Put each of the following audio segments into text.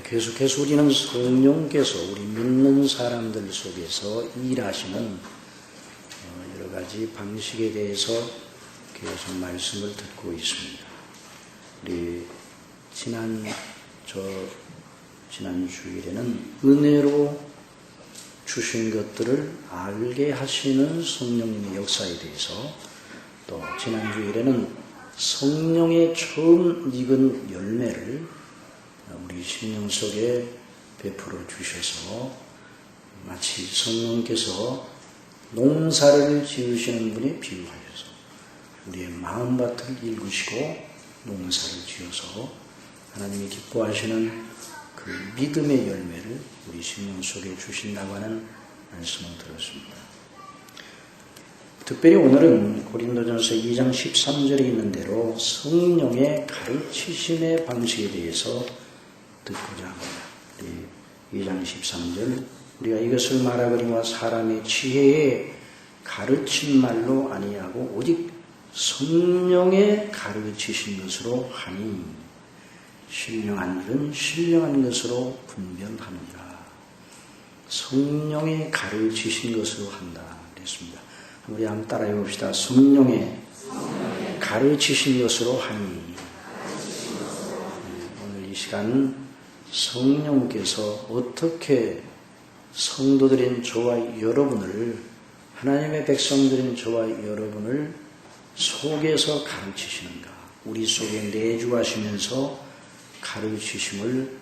계속해서 우리는 성령께서 우리 믿는 사람들 속에서 일하시는 여러 가지 방식에 대해서 계속 말씀을 듣고 있습니다. 우리 지난 주일에는 은혜로 주신 것들을 알게 하시는 성령님의 역사에 대해서, 또 지난 주일에는 성령의 처음 익은 열매를 우리 심령 속에 베풀어 주셔서 마치 성령께서 농사를 지으시는 분에 비유하여서 우리의 마음밭을 일구시고 농사를 지어서 하나님이 기뻐하시는 그 믿음의 열매를 우리 심령 속에 주신다고 하는 말씀을 들었습니다. 특별히 오늘은 고린도전서 2장 13절에 있는 대로 성령의 가르치심의 방식에 대해서 듣고자 합니다. 2장 13절, 우리가 이것을 말하거니와 사람의 지혜에 가르친 말로 아니하고 오직 성령의 가르치신 것으로 하니 신령한 일은 신령한 것으로 분별하느니라. 성령의 가르치신 것으로 한다 그랬습니다. 우리 한번 따라해 봅시다. 성령의 가르치신 것으로 하니. 오늘 이 시간은 성령께서 어떻게 성도들인 저와 여러분을, 하나님의 백성들인 저와 여러분을 속에서 가르치시는가, 우리 속에 내주하시면서 가르치심을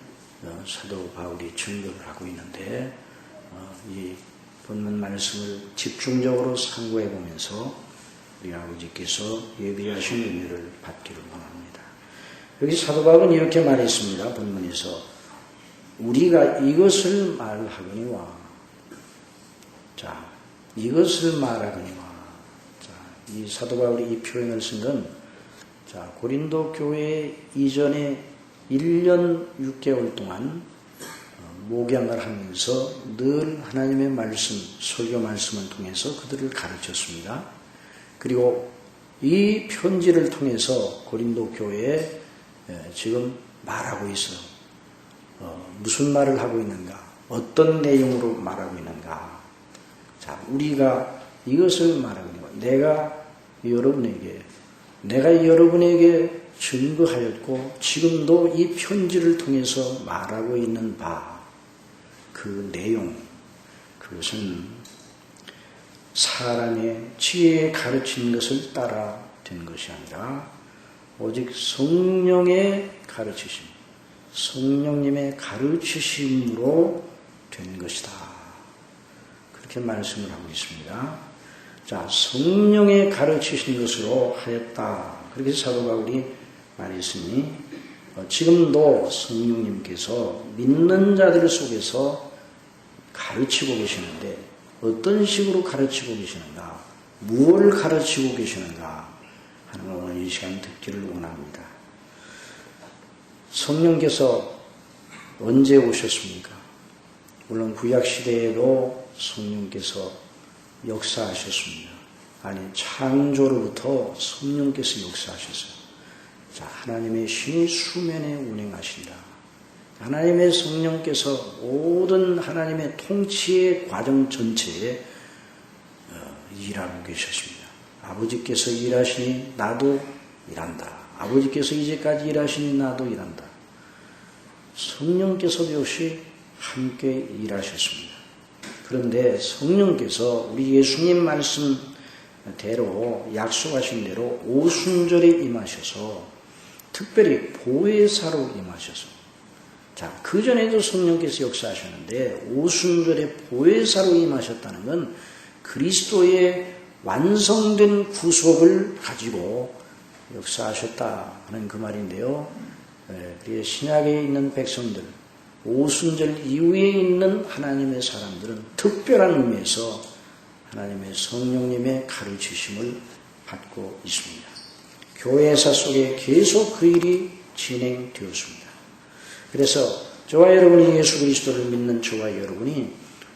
사도 바울이 증거를 하고 있는데, 이 본문 말씀을 집중적으로 상고해 보면서 우리 아버지께서 예비하신 은혜를 받기를 원합니다. 여기 사도 바울은 이렇게 말했습니다. 본문에서 우리가 이것을 말하거니와, 자, 이것을 말하거니와. 자, 이 사도 바울이 이 표현을 쓴 건, 자, 고린도 교회 이전에 1년 6개월 동안 목양을 하면서 늘 하나님의 말씀, 설교 말씀을 통해서 그들을 가르쳤습니다. 그리고 이 편지를 통해서 고린도 교회에 지금 말하고 있어요. 무슨 말을 하고 있는가? 어떤 내용으로 말하고 있는가? 자, 우리가 이것을 말하거니와, 내가 여러분에게 증거하였고 지금도 이 편지를 통해서 말하고 있는 바, 그 내용, 그것은 사람의 지혜에 가르친 것을 따라 된 것이 아니라 오직 성령의 가르치심, 성령님의 가르치심으로 된 것이다. 그렇게 말씀을 하고 있습니다. 자, 성령의 가르치신 것으로 하였다. 그렇게 사도 바울이 말했으니, 지금도 성령님께서 믿는 자들 속에서 가르치고 계시는데, 어떤 식으로 가르치고 계시는가, 무엇을 가르치고 계시는가 하는 걸 오늘 이 시간 듣기를 원합니다. 성령께서 언제 오셨습니까? 물론 구약시대에도 성령께서 역사하셨습니다. 아니, 창조로부터 성령께서 역사하셨어요. 자, 하나님의 신이 수면에 운행하신다. 하나님의 성령께서 모든 하나님의 통치의 과정 전체에 일하고 계셨습니다. 아버지께서 일하시니 나도 일한다. 아버지께서 이제까지 일하시니 나도 일한다. 성령께서도 역시 함께 일하셨습니다. 그런데 성령께서 우리 예수님 말씀대로, 약속하신 대로 오순절에 임하셔서 특별히 보혜사로 임하셔서, 자, 그전에도 성령께서 역사하셨는데 오순절에 보혜사로 임하셨다는 건 그리스도의 완성된 구속을 가지고 역사하셨다 하는 그 말인데요. 그리고 신약에 있는 백성들, 오순절 이후에 있는 하나님의 사람들은 특별한 의미에서 하나님의 성령님의 가르치심을 받고 있습니다. 교회사 속에 계속 그 일이 진행되었습니다. 그래서 저와 여러분이 예수 그리스도를 믿는 저와 여러분이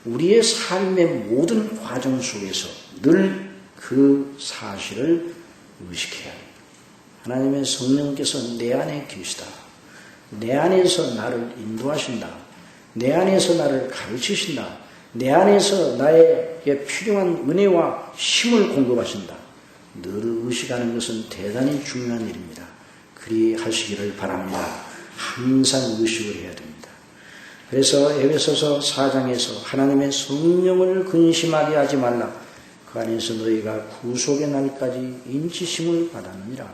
우리의 삶의 모든 과정 속에서 늘 그 사실을 의식해야 합니다. 하나님의 성령께서 내 안에 계시다. 내 안에서 나를 인도하신다. 내 안에서 나를 가르치신다. 내 안에서 나에게 필요한 은혜와 힘을 공급하신다. 늘 의식하는 것은 대단히 중요한 일입니다. 그리 하시기를 바랍니다. 항상 의식을 해야 됩니다. 그래서 에베소서 4장에서 하나님의 성령을 근심하게 하지 말라. 그 안에서 너희가 구속의 날까지 인치심을 받았느니라.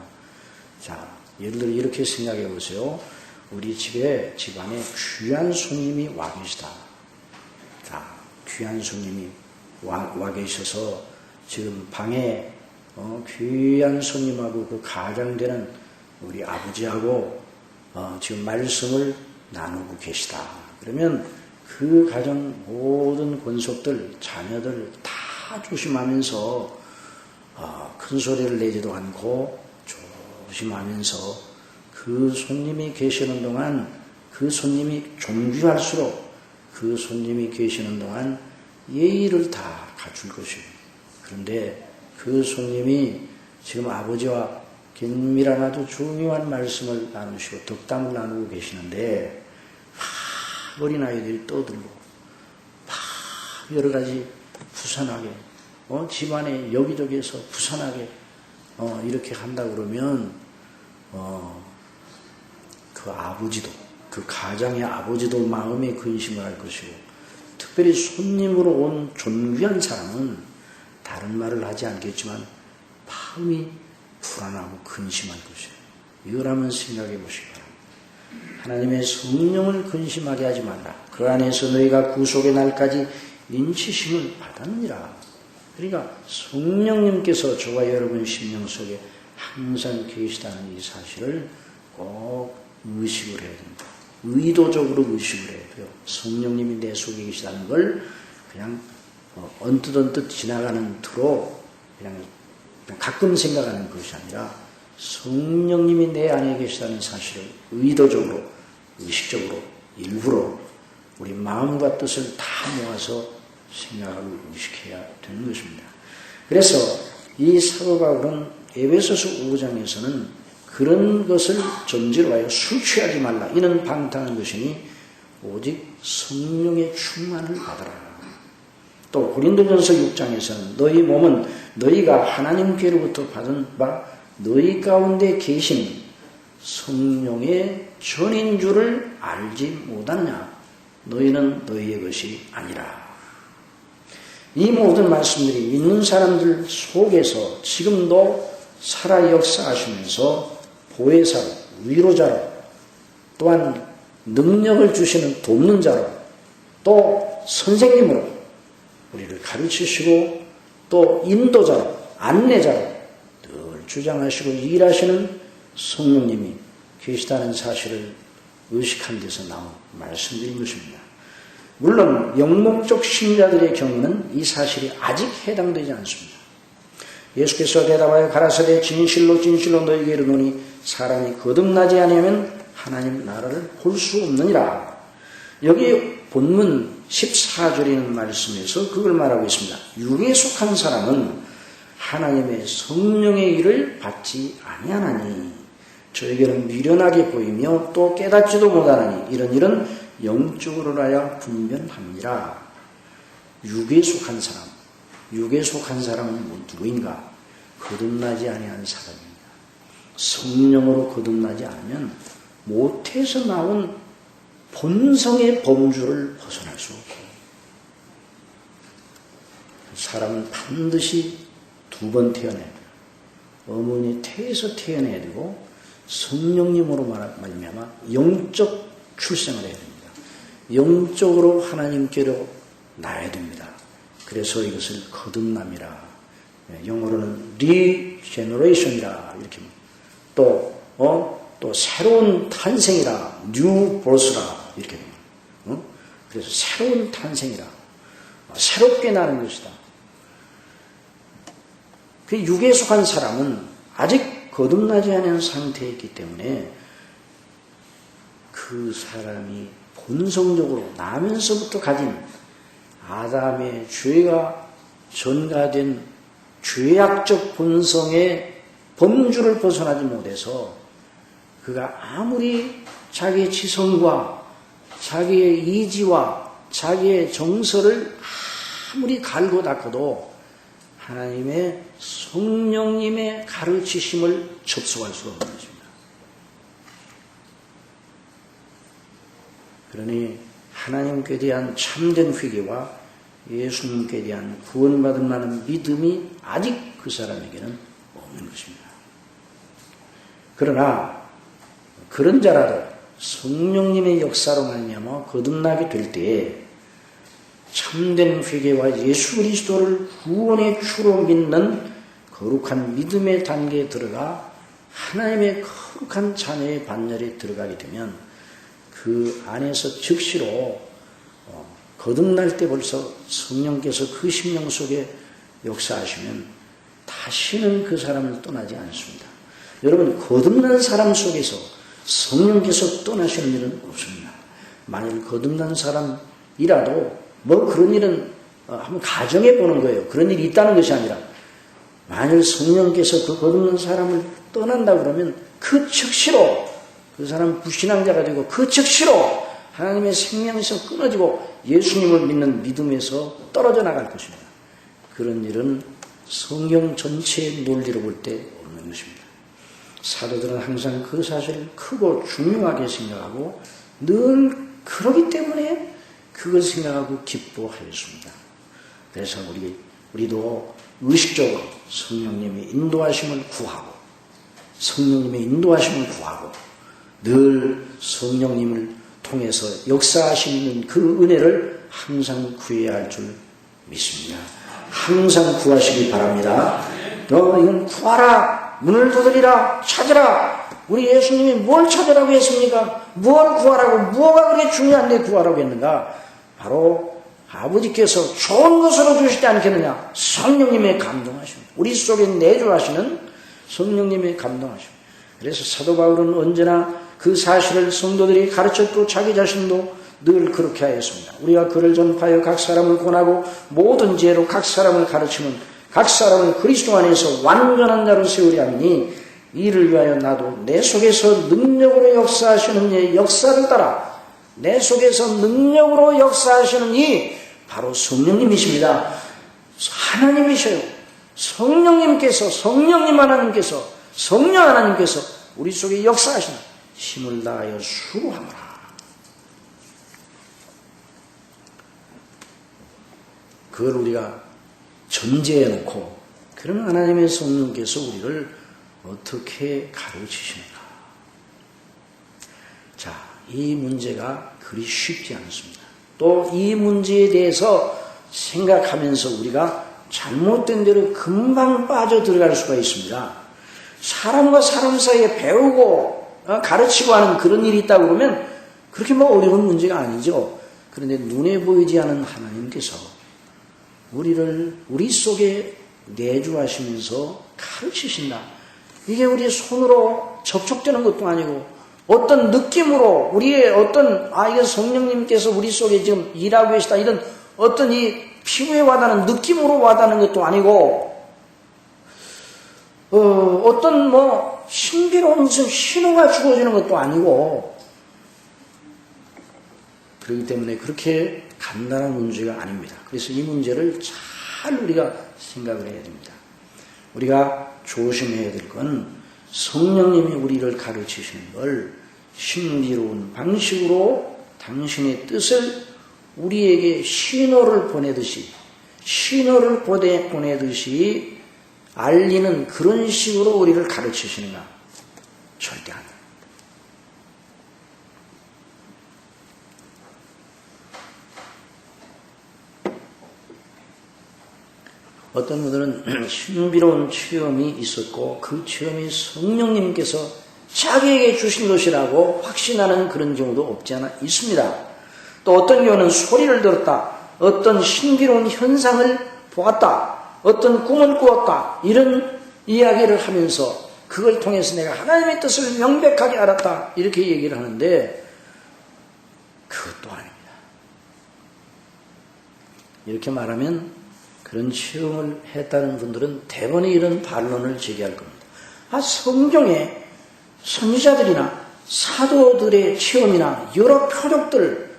자, 예를 들어 이렇게 생각해 보세요. 우리 집안에 귀한 손님이 와 계시다. 자, 귀한 손님이 와 계셔서 지금 방에 귀한 손님하고 그 가장되는 우리 아버지하고 지금 말씀을 나누고 계시다. 그러면 그 가정 모든 권속들, 자녀들 다 조심하면서 큰 소리를 내지도 않고 조심하면서 그 손님이 계시는 동안 그 손님이 존귀할수록 그 손님이 계시는 동안 예의를 다 갖출 것이에요. 그런데 그 손님이 지금 아버지와 긴밀한 아주 중요한 말씀을 나누시고 덕담을 나누고 계시는데 막 어린아이들이 떠들고 막 여러 가지 부산하게 집안에 여기저기에서 부산하게 이렇게 한다 그러면 그 아버지도 그 가장의 아버지도 마음에 근심을 할 것이고 특별히 손님으로 온 존귀한 사람은 다른 말을 하지 않겠지만 마음이 불안하고 근심할 것이에요. 이걸 한번 생각해 보시기 바랍니다. 하나님의 성령을 근심하게 하지 말라. 그 안에서 너희가 구속의 날까지 인치심을 받았느니라. 그러니까 성령님께서 저와 여러분 심령 속에 항상 계시다는 이 사실을 꼭 의식을 해야 됩니다. 의도적으로 의식을 해야 돼요. 성령님이 내 속에 계시다는 걸 그냥 언뜻 지나가는 투로 그냥 가끔 생각하는 것이 아니라 성령님이 내 안에 계시다는 사실을 의도적으로, 의식적으로, 일부러 우리 마음과 뜻을 다 모아서 생각하고 의식해야 되는 것입니다. 그래서 이 사도 바울은 에베소서 5장에서는 그런 것을 전제로 하여 술 취하지 말라. 이는 방탕한 것이니 오직 성령의 충만을 받아라. 또 고린도전서 6장에서는 너희 몸은 너희가 하나님께로부터 받은 바 너희 가운데 계신 성령의 전인 줄을 알지 못하느냐. 너희는 너희의 것이 아니라. 이 모든 말씀들이 믿는 사람들 속에서 지금도 살아 역사하시면서 보혜사로, 위로자로, 또한 능력을 주시는 돕는 자로, 또 선생님으로 우리를 가르치시고 또 인도자로, 안내자로 늘 주장하시고 일하시는 성령님이 계시다는 사실을 의식한 데서 나온 말씀드린 것입니다. 물론 영목적 신자들의 경우는 이 사실이 아직 해당되지 않습니다. 예수께서 대답하여 가라사대 진실로 너희에게 이르노니 사람이 거듭나지 아니하면 하나님 나라를 볼 수 없느니라. 여기 본문 14절에 있는 말씀에서 그걸 말하고 있습니다. 육에 속한 사람은 하나님의 성령의 일을 받지 아니하나니 저에게는 미련하게 보이며 또 깨닫지도 못하나니 이런 일은 영적으로 하여 분별합니다. 육에 속한 사람은 누구인가? 거듭나지 아니한 사람입니다. 성령으로 거듭나지 않으면 모태에서 나온 본성의 범주를 벗어날 수 없고 사람은 반드시 두 번 태어나야 돼요. 어머니 태에서 태어나야 되고 성령님으로 말미암아 영적 출생을 해야 됩니다. 영적으로 하나님께로 나야 됩니다. 그래서 이것을 거듭남이라, 영어로는 regeneration이라 이렇게 또 새로운 탄생이라, new birth라 이렇게 됩니다. 그래서 새로운 탄생이라, 새롭게 나는 것이다. 그 육에 속한 사람은 아직 거듭나지 않은 상태에 있기 때문에 그 사람이 본성적으로 나면서부터 가진 아담의 죄가 전가된 죄악적 본성의 범주를 벗어나지 못해서 그가 아무리 자기의 지성과 자기의 이지와 자기의 정서를 아무리 갈고 닦아도 하나님의 성령님의 가르치심을 접속할 수가 없는 것입니다. 그러니 하나님께 대한 참된 회개와 예수님께 대한 구원받을 만한 믿음이 아직 그 사람에게는 없는 것입니다. 그러나 그런 자라도 성령님의 역사로 말미암아 거듭나게 될 때에 참된 회개와 예수 그리스도를 구원의 주로 믿는 거룩한 믿음의 단계에 들어가 하나님의 거룩한 자녀의 반열에 들어가게 되면 그 안에서 즉시로 거듭날 때 벌써 성령께서 그 심령 속에 역사하시면 다시는 그 사람을 떠나지 않습니다. 여러분, 거듭난 사람 속에서 성령께서 떠나시는 일은 없습니다. 만일 거듭난 사람이라도 뭐 그런 일은 한번 가정해 보는 거예요. 그런 일이 있다는 것이 아니라 만일 성령께서 그 거듭난 사람을 떠난다 그러면 그 즉시로 그 사람 불신앙자가 되고 그 즉시로 하나님의 생명에서 끊어지고 예수님을 믿는 믿음에서 떨어져 나갈 것입니다. 그런 일은 성경 전체의 논리로 볼 때 없는 것입니다. 사도들은 항상 그 사실을 크고 중요하게 생각하고 늘 그러기 때문에 그걸 생각하고 기뻐하였습니다. 그래서 우리도 의식적으로 성령님의 인도하심을 구하고 성령님의 인도하심을 구하고 늘 성령님을 통해서 역사하시는 그 은혜를 항상 구해야 할 줄 믿습니다. 항상 구하시기 바랍니다. 너 이건 구하라, 문을 두드리라, 찾으라. 우리 예수님이 뭘 찾으라고 했습니까? 뭘 구하라고, 뭐가 그렇게 중요한데 구하라고 했는가? 바로 아버지께서 좋은 것으로 주시지 않겠느냐? 성령님의 감동하십니다. 우리 속에 내주하시는 성령님의 감동하십니다. 그래서 사도 바울은 언제나 그 사실을 성도들이 가르쳤고 자기 자신도 늘 그렇게 하였습니다. 우리가 그를 전파하여 각 사람을 권하고 모든 지혜로 각 사람을 가르치면 각 사람을 그리스도 안에서 완전한 자로 세우려 하니 이를 위하여 나도 내 속에서 능력으로 역사하시는 이의 역사를 따라 내 속에서 능력으로 역사하시는 이 바로 성령님이십니다. 하나님이셔요. 성령님께서 성령님 하나님께서 성령 하나님께서 우리 속에 역사하시는 힘을 다하여 수고하노라. 그걸 우리가 전제해 놓고 그러면 하나님의 성령께서 우리를 어떻게 가르치시는가? 자, 이 문제가 그리 쉽지 않습니다. 또 이 문제에 대해서 생각하면서 우리가 잘못된 대로 금방 빠져들어갈 수가 있습니다. 사람과 사람 사이에 배우고 가르치고 하는 그런 일이 있다고 그러면 그렇게 뭐 어려운 문제가 아니죠. 그런데 눈에 보이지 않는 하나님께서 우리 속에 내주하시면서 가르치신다. 이게 우리의 손으로 접촉되는 것도 아니고 어떤 느낌으로 우리의 어떤 이게 성령님께서 우리 속에 지금 일하고 계시다 이런 어떤 이 피부에 와닿는 느낌으로 와닿는 것도 아니고 어떤 뭐 신비로운 무슨 신호가 주어지는 것도 아니고 그렇기 때문에 그렇게 간단한 문제가 아닙니다. 그래서 이 문제를 잘 우리가 생각을 해야 됩니다. 우리가 조심해야 될 건 성령님이 우리를 가르치시는 걸 신비로운 방식으로 당신의 뜻을 우리에게 신호를 보내듯이 알리는 그런 식으로 우리를 가르치시는가? 절대 아닙니다. 어떤 분들은 신비로운 체험이 있었고 그 체험이 성령님께서 자기에게 주신 것이라고 확신하는 그런 경우도 없지 않아 있습니다. 또 어떤 경우는 소리를 들었다, 어떤 신비로운 현상을 보았다, 어떤 꿈을 꾸었다 이런 이야기를 하면서 그걸 통해서 내가 하나님의 뜻을 명백하게 알았다 이렇게 얘기를 하는데 그것도 아닙니다. 이렇게 말하면 그런 체험을 했다는 분들은 대번에 이런 반론을 제기할 겁니다. 성경에 선지자들이나 사도들의 체험이나 여러 표적들,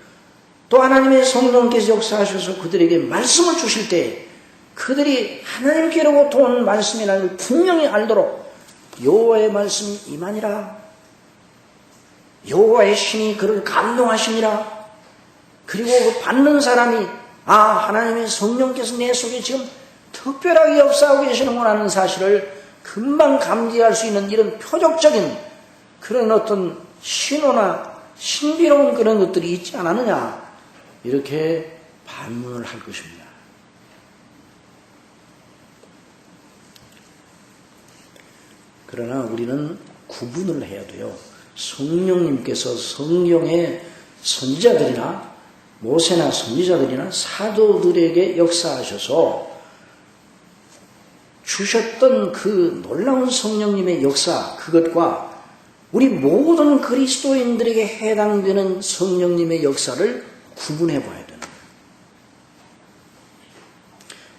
또 하나님의 성령께서 역사하셔서 그들에게 말씀을 주실 때 그들이 하나님께로부터 온 말씀이라는 걸 분명히 알도록 여호와의 말씀이 임하니라, 여호와의 신이 그를 감동하시니라, 그리고 그 받는 사람이 하나님의 성령께서 내 속에 지금 특별하게 역사하고 계시는구나 하는 사실을 금방 감지할 수 있는 이런 표적적인 그런 어떤 신호나 신비로운 그런 것들이 있지 않았느냐, 이렇게 반문을 할 것입니다. 그러나 우리는 구분을 해야 돼요. 성령님께서 성경의 선지자들이나 모세나 선지자들이나 사도들에게 역사하셔서 주셨던 그 놀라운 성령님의 역사, 그것과 우리 모든 그리스도인들에게 해당되는 성령님의 역사를 구분해 봐야 되는 거예요.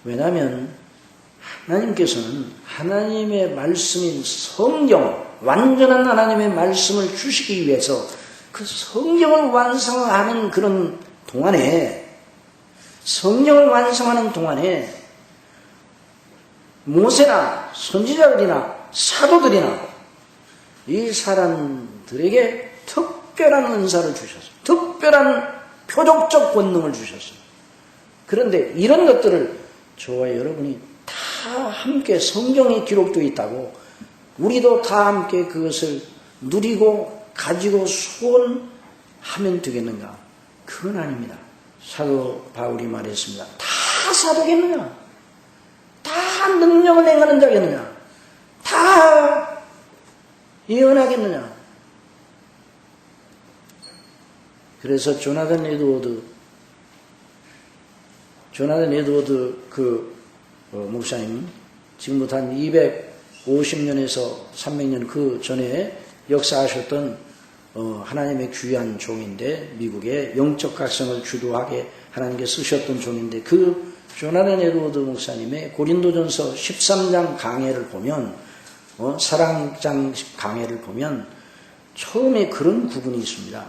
왜냐하면 하나님께서는 하나님의 말씀인 성경, 완전한 하나님의 말씀을 주시기 위해서 그 성경을 완성하는 그런 동안에, 성경을 완성하는 동안에 모세나 선지자들이나 사도들이나 이 사람들에게 특별한 은사를 주셨어요. 특별한 표적적 권능을 주셨어요. 그런데 이런 것들을 저와 여러분이 다 함께 성경에 기록되어 있다고 우리도 다 함께 그것을 누리고 가지고 소원하면 되겠는가? 그건 아닙니다. 사도 바울이 말했습니다. 다 사도겠느냐? 다 능력을 행하는 자겠느냐? 다 예언하겠느냐? 그래서 조나단 에드워드 목사님, 지금부터 한 250년에서 300년 그 전에 역사하셨던 하나님의 귀한 종인데, 미국의 영적 각성을 주도하게 하나님께 쓰셨던 종인데, 그 조나단 에드워드 목사님의 고린도전서 13장 강해를 보면, 사랑장 강해를 보면 처음에 그런 구분이 있습니다.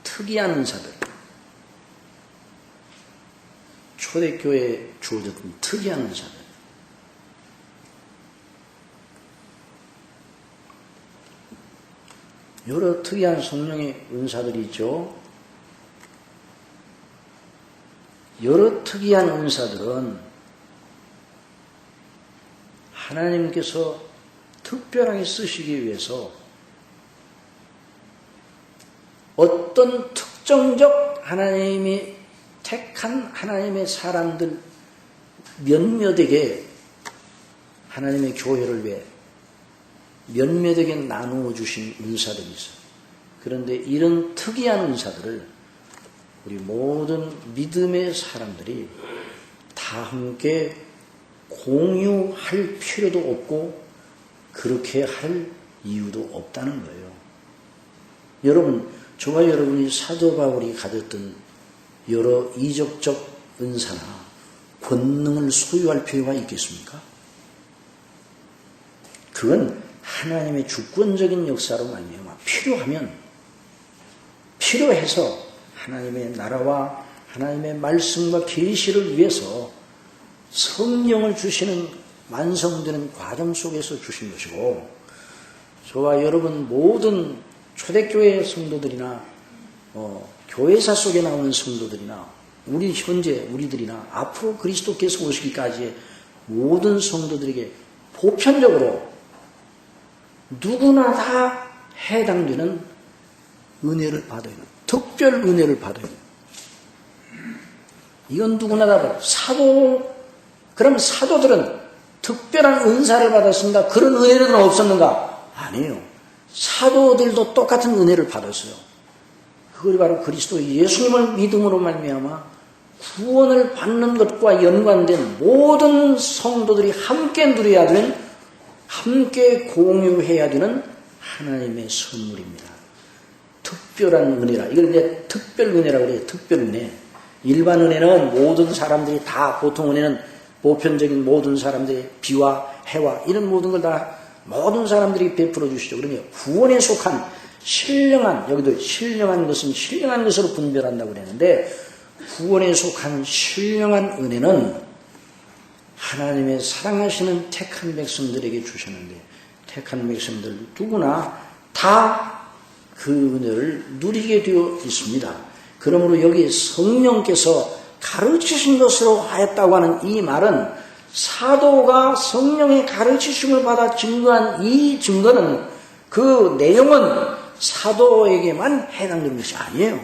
특이한 은사들, 초대교회에 주어졌던 특이한 은사들, 여러 특이한 성령의 은사들이 있죠. 여러 특이한 은사들은 하나님께서 특별하게 쓰시기 위해서 어떤 특정적 하나님이 택한 하나님의 사람들 몇몇에게 하나님의 교회를 위해 몇몇에게 나누어 주신 은사들이 있어요. 그런데 이런 특이한 은사들을 우리 모든 믿음의 사람들이 다 함께 공유할 필요도 없고 그렇게 할 이유도 없다는 거예요. 여러분, 저와 여러분이 사도 바울이 가졌던 여러 이적적 은사나 권능을 소유할 필요가 있겠습니까? 그건 하나님의 주권적인 역사로 말미암아 필요해서 하나님의 나라와 하나님의 말씀과 계시를 위해서 성령을 주시는 완성되는 과정 속에서 주신 것이고, 저와 여러분 모든 초대교회 성도들이나 교회사 속에 나오는 성도들이나 우리 현재 우리들이나 앞으로 그리스도께서 오시기까지의 모든 성도들에게 보편적으로 누구나 다 해당되는 은혜를 받아야 돼요. 특별 은혜를 받아야 돼요. 이건 누구나 다 받아요. 그럼 사도들은 특별한 은사를 받았습니다. 그런 은혜는 없었는가? 아니에요. 사도들도 똑같은 은혜를 받았어요. 그걸 바로 그리스도 예수님을 믿음으로 말미암아 구원을 받는 것과 연관된 모든 성도들이 함께 누려야 되는, 함께 공유해야 되는 하나님의 선물입니다. 특별한 은혜라. 이걸 이제 특별 은혜라고 그래요. 특별 은혜. 일반 은혜는 모든 사람들이 다, 보통 은혜는 보편적인 모든 사람들의 비와 해와 이런 모든 걸 다 모든 사람들이 베풀어 주시죠. 그러니 구원에 속한 신령한, 여기도 신령한 것은 신령한 것으로 분별한다고 그랬는데, 구원에 속한 신령한 은혜는 하나님의 사랑하시는 택한 백성들에게 주셨는데, 택한 백성들 누구나 다 그 은혜를 누리게 되어 있습니다. 그러므로 여기 성령께서 가르치신 것으로 하였다고 하는 이 말은, 사도가 성령의 가르치심을 받아 증거한 이 증거는, 그 내용은 사도에게만 해당되는 것이 아니에요.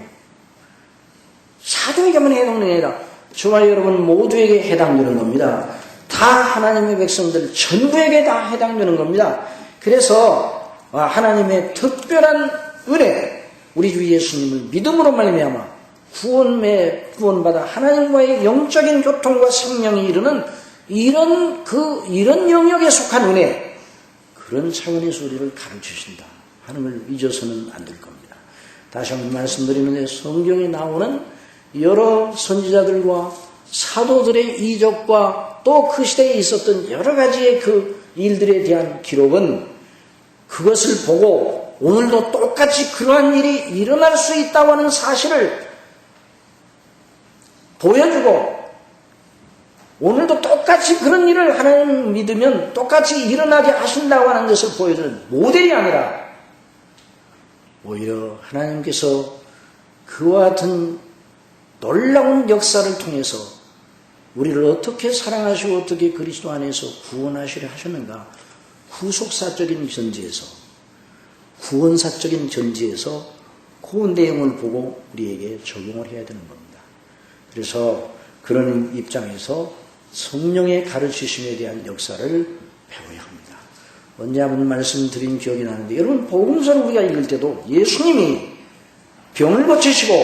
사도에게만 해당되는 게 아니라 저와 여러분 모두에게 해당되는 겁니다. 다 하나님의 백성들 전부에게 다 해당되는 겁니다. 그래서 하나님의 특별한 은혜, 우리 주 예수님을 믿음으로 말미암아 구원받아 하나님과의 영적인 교통과 생명이 이르는 이런 영역에 속한 은혜, 그런 차원에서 우리를 가르치신다 하는 걸 잊어서는 안 될 겁니다. 다시 한번 말씀드리는데, 성경에 나오는 여러 선지자들과 사도들의 이적과 또 그 시대에 있었던 여러 가지의 그 일들에 대한 기록은, 그것을 보고 오늘도 똑같이 그러한 일이 일어날 수 있다고 하는 사실을 보여주고, 오늘도 똑같이 그런 일을 하나님 믿으면 똑같이 일어나게 하신다고 하는 것을 보여주는 모델이 아니라, 오히려 하나님께서 그와 같은 놀라운 역사를 통해서 우리를 어떻게 사랑하시고 어떻게 그리스도 안에서 구원하시려 하셨는가, 후속사적인 전지에서, 구원사적인 전지에서 그 내용을 보고 우리에게 적용을 해야 되는 겁니다. 그래서 그런 입장에서 성령의 가르치심에 대한 역사를 배워야 합니다. 언제 한번 말씀드린 기억이 나는데, 여러분 복음서를 우리가 읽을 때도 예수님이 병을 고치시고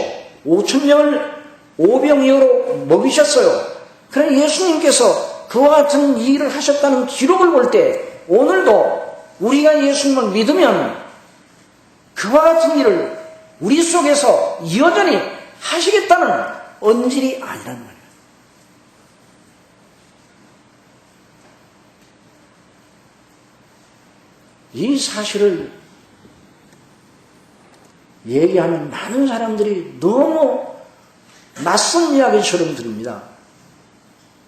5,000명을 오병이어로 먹이셨어요. 그러나 예수님께서 그와 같은 일을 하셨다는 기록을 볼 때, 오늘도 우리가 예수님을 믿으면 그와 같은 일을 우리 속에서 여전히 하시겠다는 언질이 아니란 말이에요. 이 사실을 얘기하면 많은 사람들이 너무 낯선 이야기처럼 들립니다.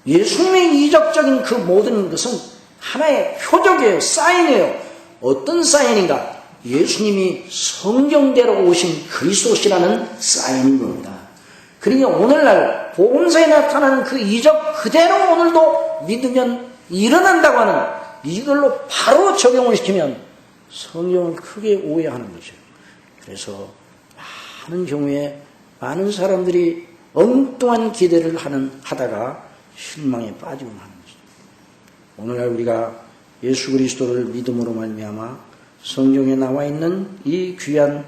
예수님의 이적적인 그 모든 것은 하나의 표적이에요. 사인이에요. 어떤 사인인가? 예수님이 성경대로 오신 그리스도시라는 사인인 겁니다. 그러니까 오늘날 복음서에 나타나는 그 이적 그대로 오늘도 믿으면 일어난다고 하는, 이걸로 바로 적용을 시키면 성경을 크게 오해하는 거죠. 그래서 많은 경우에 많은 사람들이 엉뚱한 기대를 하다가 실망에 빠지곤 하는 것입니다. 오늘날 우리가 예수 그리스도를 믿음으로 말미암아 성경에 나와 있는 이 귀한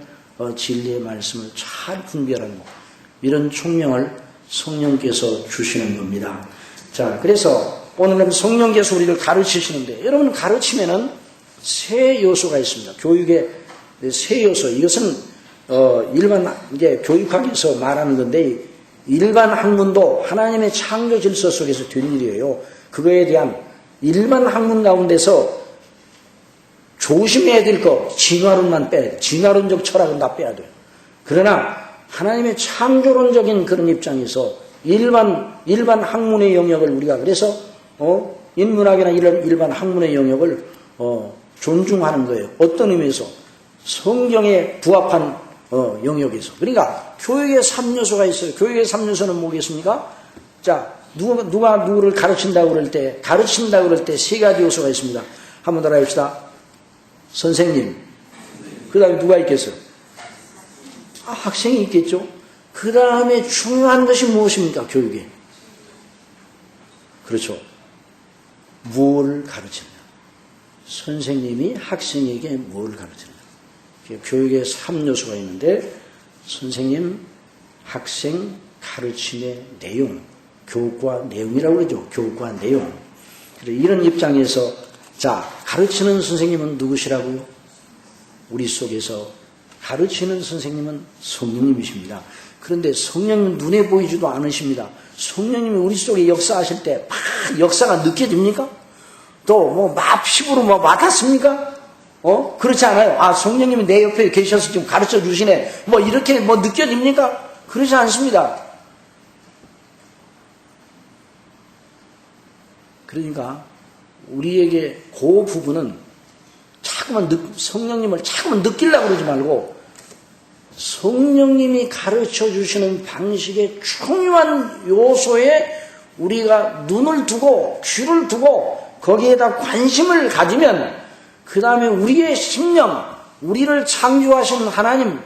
진리의 말씀을 잘 분별하고, 이런 총명을 성령께서 주시는 겁니다. 자, 그래서 오늘은 성령께서 우리를 가르치시는데, 여러분 가르치면은 세 요소가 있습니다. 교육의 세 요소. 이것은 일반 이제 교육학에서 말하는 건데, 일반 학문도 하나님의 창조 질서 속에서 된 일이에요. 그거에 대한 일반 학문 가운데서 조심해야 될 거, 진화론만 빼야 돼요. 진화론적 철학은 다 빼야 돼요. 그러나 하나님의 창조론적인 그런 입장에서 일반 학문의 영역을 우리가, 그래서 인문학이나 이런 일반 학문의 영역을 존중하는 거예요. 어떤 의미에서? 성경에 부합한 영역에서. 그러니까 교육의 3요소가 있어요. 교육의 3요소는 뭐겠습니까? 자, 누가 누구를 가르친다고 그럴 때 세 가지 요소가 있습니다. 한번 더 해봅시다. 선생님, 그 다음에 누가 있겠어요? 학생이 있겠죠. 그 다음에 중요한 것이 무엇입니까? 교육에. 그렇죠. 무엇을 가르친다. 선생님이 학생에게 무엇을 가르친다. 교육에 3요소가 있는데, 선생님, 학생, 가르침의 내용, 교육과 내용이라고 그러죠. 교육과 내용. 이런 입장에서, 자, 가르치는 선생님은 누구시라고요? 우리 속에서 가르치는 선생님은 성령님이십니다. 그런데 성령님은 눈에 보이지도 않으십니다. 성령님이 우리 속에 역사하실 때 막 역사가 느껴집니까? 또 뭐 피부로 뭐 맡았습니까? 그렇지 않아요. 아, 성령님이 내 옆에 계셔서 좀 가르쳐 주시네. 뭐 이렇게 뭐 느껴집니까? 그러지 않습니다. 그러니까 우리에게 그 부분은 성령님을 자꾸만 느끼려고 그러지 말고 성령님이 가르쳐 주시는 방식의 중요한 요소에 우리가 눈을 두고 귀를 두고 거기에다 관심을 가지면 그 다음에 우리의 심령, 우리를 창조하신 하나님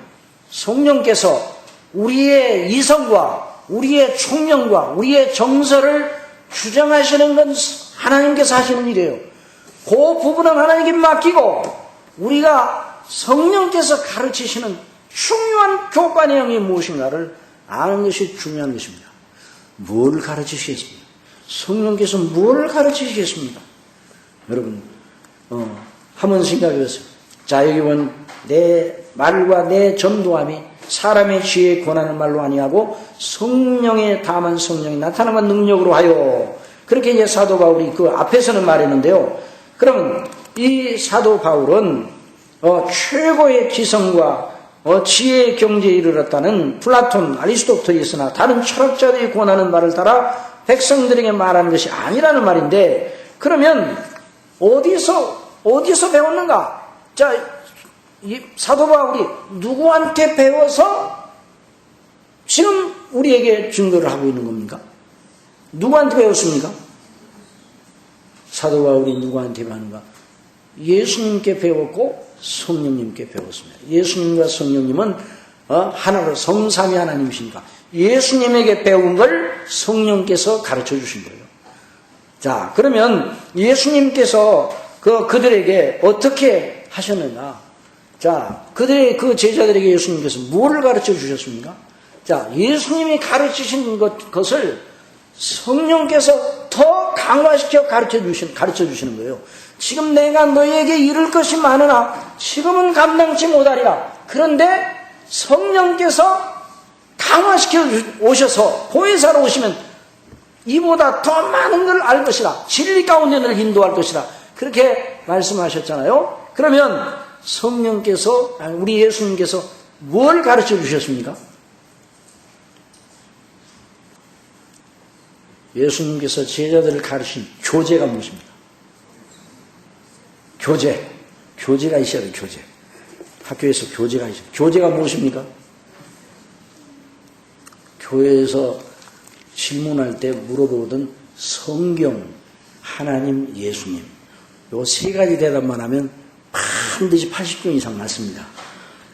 성령께서 우리의 이성과 우리의 총명과 우리의 정서를 규정하시는 건 하나님께서 하시는 일이에요. 그 부분은 하나님께 맡기고 우리가 성령께서 가르치시는 중요한 교과 내용이 무엇인가를 아는 것이 중요한 것입니다. 뭘 가르치시겠습니까? 성령께서 뭘 가르치시겠습니까? 여러분 한번 생각해 보세요. 자, 여기 보면 내 말과 내 전도함이 사람의 지혜에 권하는 말로 아니하고 성령에 다만 성령이 나타나는 능력으로 하여, 그렇게 이제 사도 바울이 그 앞에서는 말했는데요. 그러면 이 사도 바울은 최고의 지성과 지혜의 경지에 이르렀다는 플라톤, 아리스토텔이 있으나 다른 철학자들이 권하는 말을 따라 백성들에게 말하는 것이 아니라는 말인데, 그러면 어디서 배웠는가? 자, 이 사도 바울이 누구한테 배워서 지금 우리에게 증거를 하고 있는 겁니까? 누구한테 배웠습니까? 사도 바울이 누구한테 배웠는가? 예수님께 배웠고 성령님께 배웠습니다. 예수님과 성령님은 하나로 성삼위 하나님이시니까 예수님에게 배운 걸 성령께서 가르쳐 주신 거예요. 자, 그러면 예수님께서 그들에게 어떻게 하셨느냐? 자, 그 제자들에게 예수님께서 무엇을 가르쳐 주셨습니까? 자, 예수님이 가르치신 것을 성령께서 더 강화시켜 가르쳐 주시는 거예요. 지금 내가 너희에게 이룰 것이 많으나 지금은 감당치 못하리라. 그런데 성령께서 강화시켜 오셔서 보혜사로 오시면 이보다 더 많은 걸 알 것이라. 진리 가운데 너를 인도할 것이라. 그렇게 말씀하셨잖아요. 그러면 성령께서, 우리 예수님께서 뭘 가르쳐 주셨습니까? 예수님께서 제자들을 가르친 교제가 무엇입니까? 교제가 있어야 돼요. 교제. 학교에서 교제가 있어요. 교제가 무엇입니까? 교회에서 질문할 때 물어보던 성경, 하나님, 예수님, 요 세 가지 대답만 하면 반드시 80점 이상 맞습니다.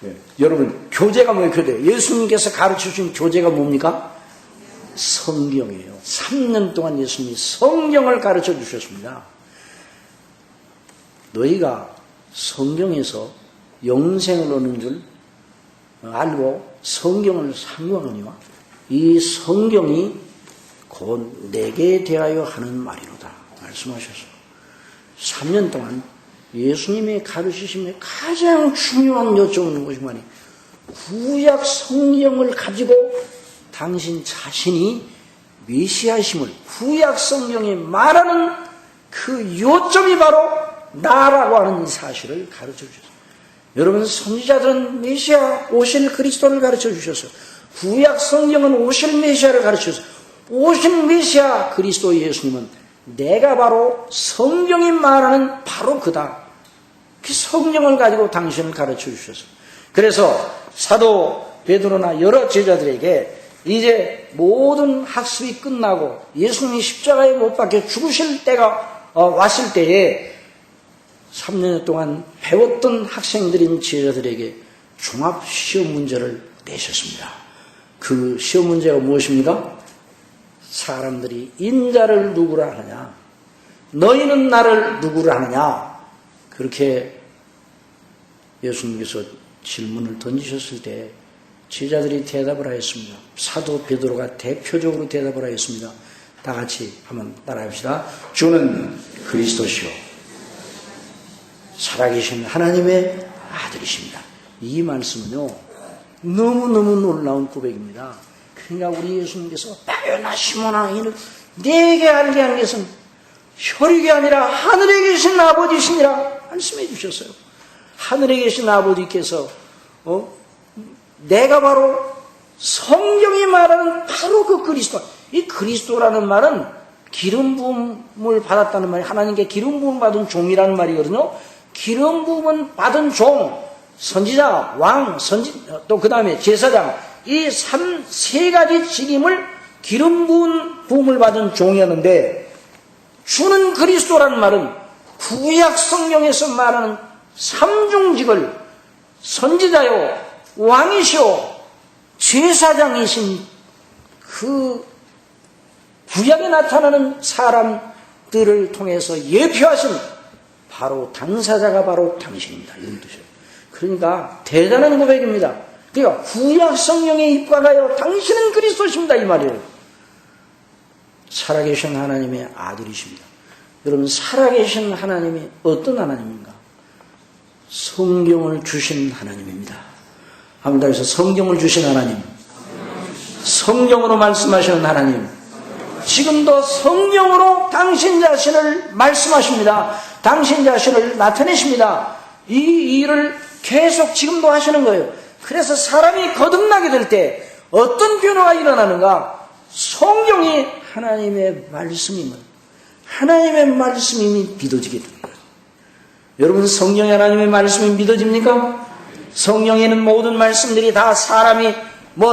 네. 여러분, 교제가 뭐예요? 교제. 예수님께서 가르쳐주신 교제가 뭡니까? 성경이에요. 3년 동안 예수님이 성경을 가르쳐 주셨습니다. 너희가 성경에서 영생을 얻는 줄 알고 성경을 상고하거니와 이 성경이 곧 내게 대하여 하는 말이로다 말씀하셔서 3년 동안 예수님의 가르치심에 가장 중요한 여쭤보는 것이 뭐니? 구약 성경을 가지고 당신 자신이 메시아심을 구약 성경이 말하는 그 요점이 바로 나라고 하는 이 사실을 가르쳐 주셨어요. 여러분, 선지자들은 메시아 오실 그리스도를 가르쳐 주셨어요. 구약 성경은 오실 메시아를 가르쳐 주셨어요. 오실 메시아 그리스도 예수님은 내가 바로 성경이 말하는 바로 그다. 그 성경을 가지고 당신을 가르쳐 주셨어요. 그래서 사도 베드로나 여러 제자들에게 이제 모든 학습이 끝나고 예수님이 십자가에 못 박혀 죽으실 때가 왔을 때에 3년 동안 배웠던 학생들인 제자들에게 종합 시험 문제를 내셨습니다. 그 시험 문제가 무엇입니까? 사람들이 인자를 누구라 하느냐? 너희는 나를 누구라 하느냐? 그렇게 예수님께서 질문을 던지셨을 때 제자들이 대답을 하였습니다. 사도 베드로가 대표적으로 대답을 하였습니다. 다 같이 한번 따라합시다. 주는 그리스도시요 살아계신 하나님의 아들이십니다. 이 말씀은요, 너무너무 놀라운 고백입니다. 그러니까 우리 예수님께서 따요나 시모나 이는 내게 알게 한 것은 혈육이 아니라 하늘에 계신 아버지시니라 말씀해 주셨어요. 하늘에 계신 아버지께서 내가 바로 성경이 말하는 바로 그 그리스도. 이 그리스도라는 말은 기름 부음을 받았다는 말이 하나님께 기름 부음 받은 종이라는 말이거든요. 기름 부음은 받은 종, 선지자, 왕, 또 그 다음에 제사장, 이 세 가지 직임을 기름 부음을 받은 종이었는데, 주는 그리스도라는 말은 구약 성경에서 말하는 삼중직을 선지자요, 왕이시오, 제사장이신 그 구약에 나타나는 사람들을 통해서 예표하신 바로 당사자가 바로 당신입니다. 이런 뜻이에요. 그러니까 대단한 고백입니다. 그러니까 구약 성경에 입각하여 당신은 그리스도십니다. 이 말이에요. 살아계신 하나님의 아들이십니다. 여러분, 살아계신 하나님이 어떤 하나님인가? 성경을 주신 하나님입니다. 한번 더해서 성경을 주신 하나님, 성경으로 말씀하시는 하나님, 지금도 성령으로 당신 자신을 말씀하십니다. 당신 자신을 나타내십니다. 이 일을 계속 지금도 하시는 거예요. 그래서 사람이 거듭나게 될 때 어떤 변화가 일어나는가? 성경이 하나님의 말씀임을, 하나님의 말씀임이 믿어지게 되는 거예요. 여러분, 성경이 하나님의 말씀이 믿어집니까? 성경에는 모든 말씀들이 다 사람이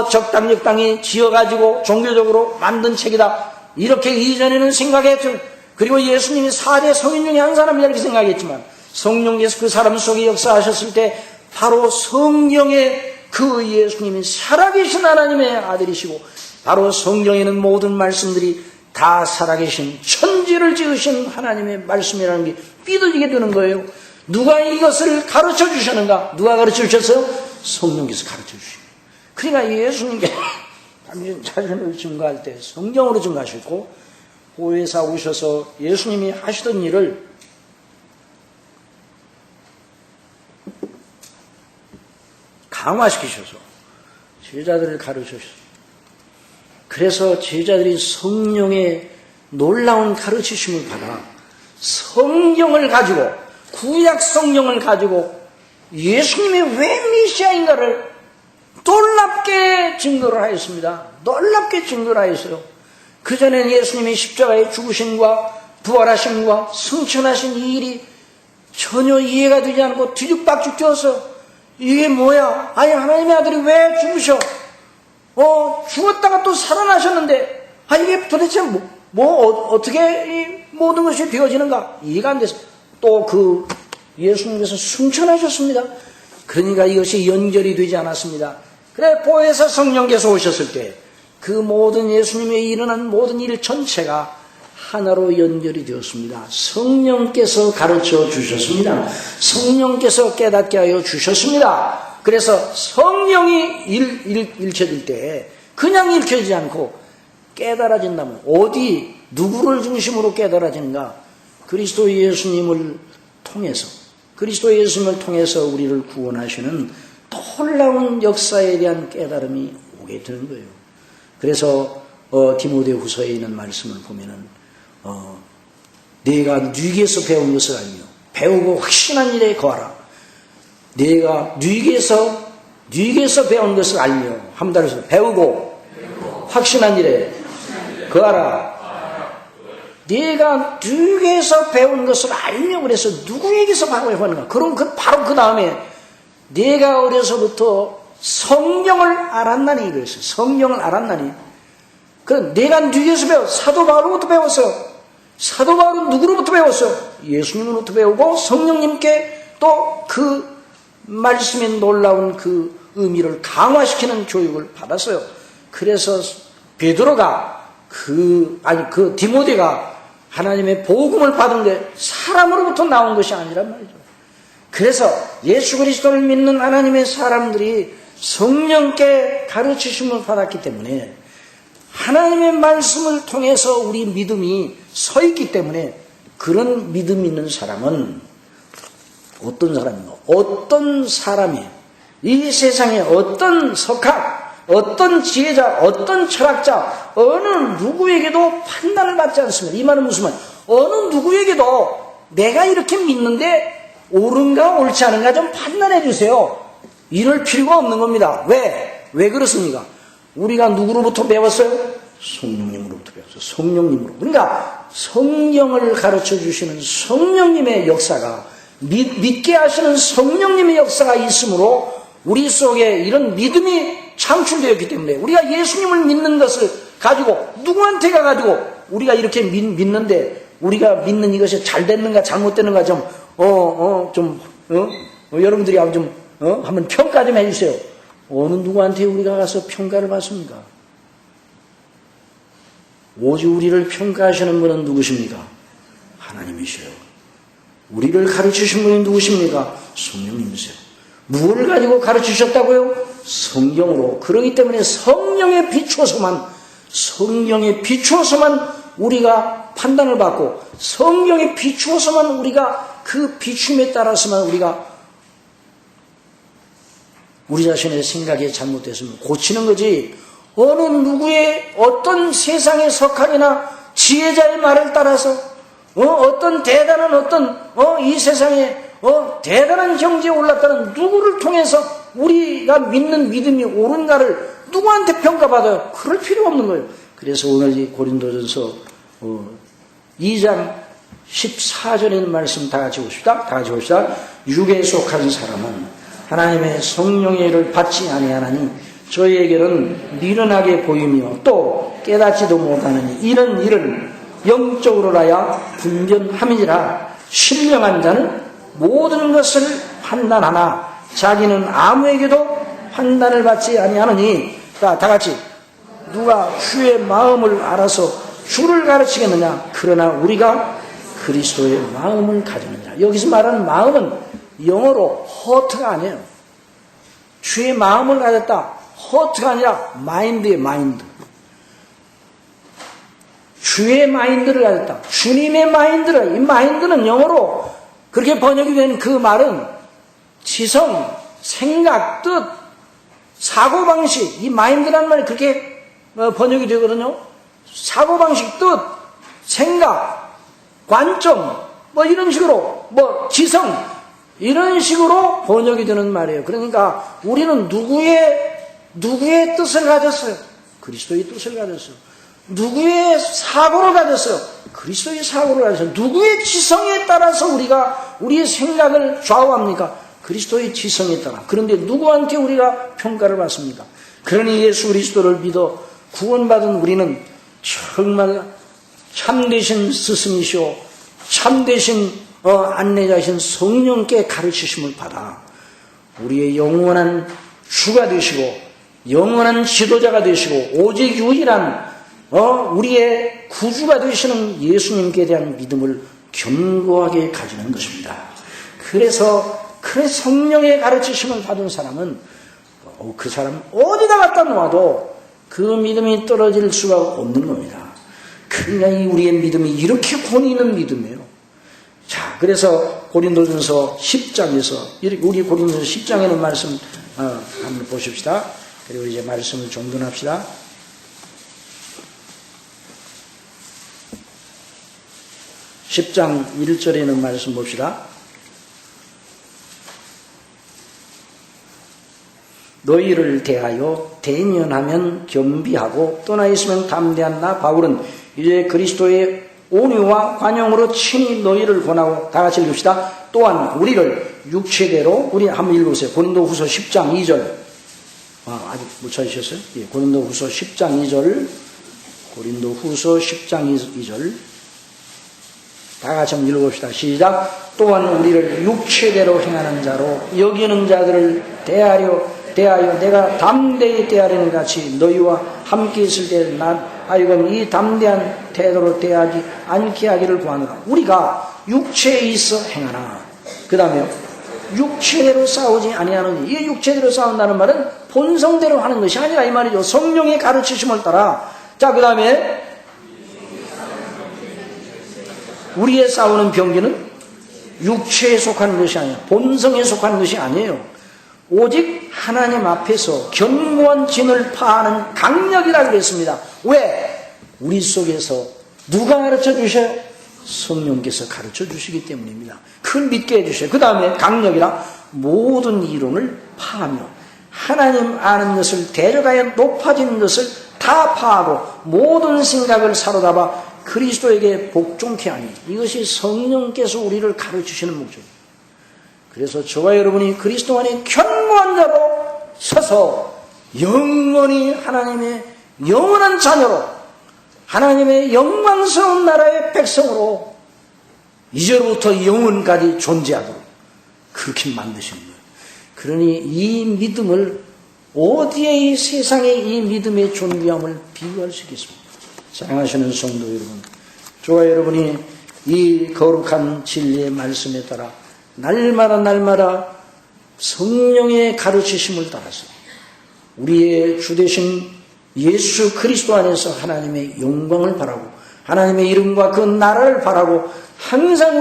적당히 지어가지고 종교적으로 만든 책이다, 이렇게 이전에는 생각했죠. 그리고 예수님이 4대 성인 중에 한 사람이다 이렇게 생각했지만, 성령께서 그 사람 속에 역사하셨을 때 바로 성경에 그 예수님이 살아계신 하나님의 아들이시고, 바로 성경에는 모든 말씀들이 다 살아계신 천지를 지으신 하나님의 말씀이라는 게 믿어지게 되는 거예요. 누가 이것을 가르쳐 주셨는가? 누가 가르쳐 주셨어요? 성령께서 가르쳐 주시고. 그러니까 예수님께 당신 자신을 증거할 때 성경으로 증거하시고, 보혜사 오셔서 예수님이 하시던 일을 강화시키셔서 제자들을 가르치셨어요. 그래서 제자들이 성령의 놀라운 가르치심을 받아 성경을 가지고, 구약 성경을 가지고 예수님이 왜 메시아인가를 놀랍게 증거를 하였습니다. 놀랍게 증거를 하였어요. 그전에는 예수님이 십자가에 죽으심과 부활하심과 승천하신 이 일이 전혀 이해가 되지 않고 뒤죽박죽 되어서, 이게 뭐야? 아니, 하나님의 아들이 왜 죽으셔? 죽었다가 또 살아나셨는데, 이게 도대체 어떻게 이 모든 것이 되어지는가? 이해가 안 돼서 또 예수님께서 승천하셨습니다. 그러니까 이것이 연결이 되지 않았습니다. 그래, 보혜사 성령께서 오셨을 때 그 모든 예수님의 일어난 모든 일 전체가 하나로 연결이 되었습니다. 성령께서 가르쳐 주셨습니다. 성령께서 깨닫게 하여 주셨습니다. 그래서 성령이 읽혀질 때 그냥 읽혀지지 않고 깨달아진다면, 어디 누구를 중심으로 깨달아지는가? 그리스도 예수님을 통해서, 그리스도 예수님을 통해서 우리를 구원하시는 놀라운 역사에 대한 깨달음이 오게 되는 거예요. 그래서 디모데후서에 있는 말씀을 보면은 네가 뉘게서 배운 것을 알며 배우고 확신한 일에 거하라. 네가 뉘게서 배운 것을 알며, 한 달에서 배우고 확신한 일에 거하라. 네가 뉘게서 배운 것을 알며, 그래서 누구에게서 배우는가? 그럼 바로 그 다음에 네가 어려서부터 성경을 알았나니 그랬어요. 성경을 알았나니. 그럼 내가 뉘게서 사도 바울로부터 배웠어. 사도 바울은 누구로부터 배웠어? 예수님으로부터 배우고, 성령님께 또 그 말씀의 놀라운 그 의미를 강화시키는 교육을 받았어요. 그래서 베드로가 디모데가 하나님의 복음을 받은 게 사람으로부터 나온 것이 아니란 말이죠. 그래서 예수 그리스도를 믿는 하나님의 사람들이 성령께 가르치심을 받았기 때문에, 하나님의 말씀을 통해서 우리 믿음이 서 있기 때문에, 그런 믿음 있는 사람은 어떤 사람인가? 어떤 사람이 이 세상에 어떤 석학, 어떤 지혜자, 어떤 철학자, 어느 누구에게도 판단을 받지 않습니다. 이 말은 무슨 말? 어느 누구에게도 내가 이렇게 믿는데 옳은가 옳지 않은가 좀 판단해 주세요. 이럴 필요가 없는 겁니다. 왜 그렇습니까? 우리가 누구로부터 배웠어요? 성령님으로부터 배웠어요. 성령님으로. 그러니까 성경을 가르쳐 주시는 성령님의 역사가, 믿게 하시는 성령님의 역사가 있으므로 우리 속에 이런 믿음이 창출되었기 때문에 우리가 예수님을 믿는 것을 가지고 누구한테 가가지고 우리가 이렇게 믿는데 우리가 믿는 이것이 잘 됐는가 잘못됐는가 여러분들이 한번 평가 좀 해주세요. 어느 누구한테 우리가 가서 평가를 받습니까? 오직 우리를 평가하시는 분은 누구십니까? 하나님이시요. 우리를 가르치신 분이 누구십니까? 성령님이세요. 무엇을 가지고 가르치셨다고요? 성경으로. 그렇기 때문에 성령에 비추어서만 우리가 판단을 받고 성경에 비추어서만 우리가 그 비춤에 따라서만 우리가 우리 자신의 생각이 잘못됐으면 고치는 거지, 어느 누구의 어떤 세상의 석학이나 지혜자의 말을 따라서 어떤 대단한 이 세상에 대단한 경지에 올랐다는 누구를 통해서 우리가 믿는 믿음이 옳은가를 누구한테 평가받아요? 그럴 필요 없는 거예요. 그래서 오늘 이 고린도전서 2장 14절에 있는 말씀 다 같이 봅시다. 육에 속한 사람은 하나님의 성령의 일을 받지 아니하나니 저희에게는 미련하게 보이며 또 깨닫지도 못하느니 이런 일은 영적으로라야 분변함이니라. 신령한 자는 모든 것을 판단하나 자기는 아무에게도 판단을 받지 아니하느니. 다 같이, 누가 주의 마음을 알아서 주를 가르치겠느냐? 그러나 우리가 그리스도의 마음을 가지느냐. 여기서 말하는 마음은 영어로 허트가 아니에요. 주의 마음을 가졌다. 허트가 아니라 마인드의 마인드. 주의 마인드를 가졌다. 주님의 마인드를. 이 마인드는 영어로 그렇게 번역이 된 그 말은 지성, 생각, 뜻, 사고방식. 이 마인드라는 말이 그렇게 번역이 되거든요. 사고방식, 뜻, 생각, 관점, 이런 식으로, 지성, 이런 식으로 번역이 되는 말이에요. 그러니까 우리는 누구의 뜻을 가졌어요? 그리스도의 뜻을 가졌어요. 누구의 사고를 가졌어요? 그리스도의 사고를 가졌어요. 누구의 지성에 따라서 우리의 생각을 좌우합니까? 그리스도의 지성에 따라. 그런데 누구한테 우리가 평가를 받습니까? 그러니 예수 그리스도를 믿어 구원받은 우리는 정말 참되신 스승이시오, 참되신 안내자이신 성령께 가르치심을 받아 우리의 영원한 주가 되시고 영원한 지도자가 되시고 오직 유일한 우리의 구주가 되시는 예수님께 대한 믿음을 견고하게 가지는 것입니다. 그래서 성령의 가르치심을 받은 사람은 그 사람 어디다 갖다 놓아도 그 믿음이 떨어질 수가 없는 겁니다. 그러니까 우리의 믿음이 이렇게 권위 있는 믿음이에요. 자, 그래서 고린도전서 10장에서 우리 고린도전서 10장에는 말씀 한번 보십시다. 그리고 이제 말씀을 정돈합시다. 10장 1절에 있는 말씀 봅시다. 너희를 대하여 대면하면 겸비하고 떠나 있으면 담대한 나 바울은 이제 그리스도의 온유와 관용으로 친히 너희를 권하고. 다 같이 읽읍시다. 또한 우리를 육체대로, 우리 한번 읽어보세요. 고린도후서 10장 2절. 아직 못 찾으셨어요? 예, 고린도후서 10장 2절. 고린도후서 10장 2절. 다 같이 한번 읽어봅시다. 시작. 또한 우리를 육체대로 행하는 자로 여기는 자들을 대하여 내가 담대히 대하려는 같이 너희와 함께 있을 때 난 하여금 이 담대한 태도로 대하지 않게 하기를 구하노라. 우리가 육체에 있어 행하나. 그 다음에 육체대로 싸우지 아니하느니. 이 육체대로 싸운다는 말은 본성대로 하는 것이 아니라 이 말이죠. 성령의 가르치심을 따라. 자, 그 다음에 우리의 싸우는 병기는 육체에 속하는 것이 아니에요. 본성에 속하는 것이 아니에요. 오직 하나님 앞에서 견고한 진을 파하는 강력이라고 그랬습니다. 왜? 우리 속에서 누가 가르쳐 주셔요? 성령께서 가르쳐 주시기 때문입니다. 그걸 믿게 해주셔요. 그 다음에 강력이라 모든 이론을 파하며 하나님 아는 것을 대적하여 높아지는 것을 다 파하고 모든 생각을 사로잡아 그리스도에게 복종케 하니 이것이 성령께서 우리를 가르치시는 목적입니다. 그래서 저와 여러분이 그리스도 안에 견고한 자로 서서 영원히 하나님의 영원한 자녀로 하나님의 영광스러운 나라의 백성으로 이제로부터 영원까지 존재하도록 그렇게 만드시는 거예요. 그러니 이 믿음을 어디에 이 세상에 이 믿음의 존귀함을 비교할 수 있겠습니까? 사랑하시는 성도 여러분, 저와 여러분이 이 거룩한 진리의 말씀에 따라 날마다 성령의 가르치심을 따라서 우리의 주 되신 예수 그리스도 안에서 하나님의 영광을 바라고 하나님의 이름과 그 나라를 바라고 항상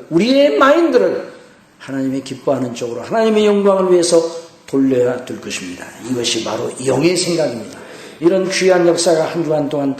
우리의 마인드를 하나님의 기뻐하는 쪽으로 하나님의 영광을 위해서 돌려야 될 것입니다. 이것이 바로 영의 생각입니다. 이런 귀한 역사가 한 주간 동안